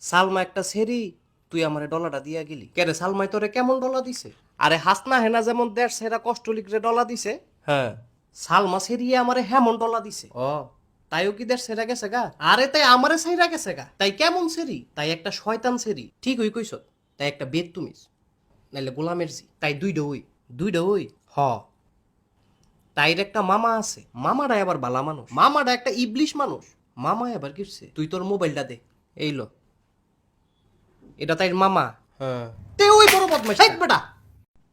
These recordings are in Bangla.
সালমা একটা সেরি, তুই আমারে ডলাটা দিয়া গেলি কেরে? সালমাই তোরে কেমন ডলা দিছে? আরে হাসনা হেনা যেমন দেড় সেরা কষ্ট লিখরে ডলা দিছে, হ্যাঁ সালমা সেরিয়ে আমারে হেমন ডলা দিছে। ও তাইও কি দেড় সেরা গেছে গা? আরে তাই আমারে সেরা গেছে গা। তাই কেমন সেরি? তাই একটা শয়তান সেরি, ঠিক হই কইছ। তাই একটা বেদ তুমিস, নাইলে গোলামের জি। তাই দুইটা হই হ। তাইর একটা মামা আছে, মামাটা আবার বালা মানুষ, মামাটা একটা ইবলিশ মানুষ। মামা আবার কিরছে, তুই তোর মোবাইলটা দে। এই লো, এটা তাইর মামা। হ্যাঁ তে ওই বড় বদমাইশ হেক বেটা।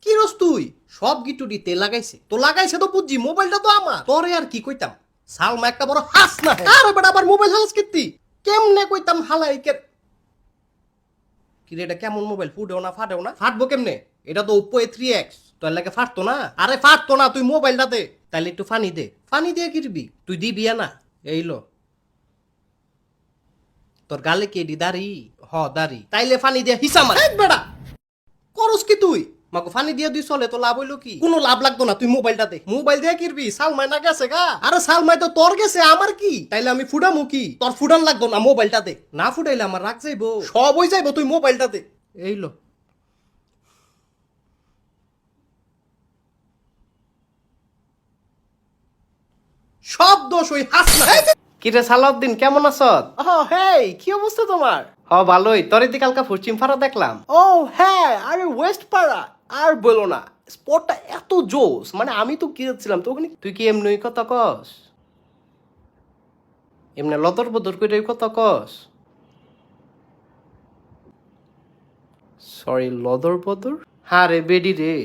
কি রস তুই? সব গিটুডি তে লাগাইছে তো লাগাইছে তো বুঝছি, মোবাইলটা তো আমার। তোরে আর কি কইতাম, সালমা একটা বড় হাস না হে। আরে বেটা আবার মোবাইল হাস কিত্তি কেমনে কইতাম হালাইকে। কি রে, এটা কেমন মোবাইল? ফুটেও না ফাটেও না? ফাটবো কেমনে? এটা তো ওপ্পো A3X, তোর লাগে ফাটতো না? আরে ফাটতো না, তুই মোবাইলটা দে। তাইলে একটু ফানি দে। ফানি দিয়ে কিরবি তুই? দিবি না? এই লো, তোর গালে কি এডি দাড়ি? হ দাড়ি, তাইলে ফানি দিয়া হিসা মার। হেক বেটা করস কি তুই? মাকে ফানি দিয়া দুই চলে তো লাভ হইলো কি? কোনো লাভ লাগতো না, তুই মোবাইলটা দে। মোবাইল দিয়ে কিরবি? সালমাই না গেছে গা। আরে সালমাই তো তোর গেছে, আমার কি? তাইলে আমি ফুডামু কি? তোর ফুডান লাগতো না, মোবাইলটা দে। না ফুটাইলে আমার রাগ যাইবো, সব হই যাইবো, তুই মোবাইলটা দে। এই লো, সব দোষ ওই হাস না। কিরে সালাউদ্দিন, কেমন আছত? হেই কি অবস্থা তোমার? হ ভালোই। তোর এদিকে কালকা পশ্চিম ফাড়া দেখলাম। ও হ্যাঁ, আরে ওয়েস্ট পাড়া আর বলো না, স্পটটা এত জোস, মানে আমি তো গিয়েছিলাম তো ওখানে। তুই কি এমনি কথা কস? এমনি লদর বদর করে কথা কস? সরি, লদর বদর? হ্যাঁ রে বেডি রে,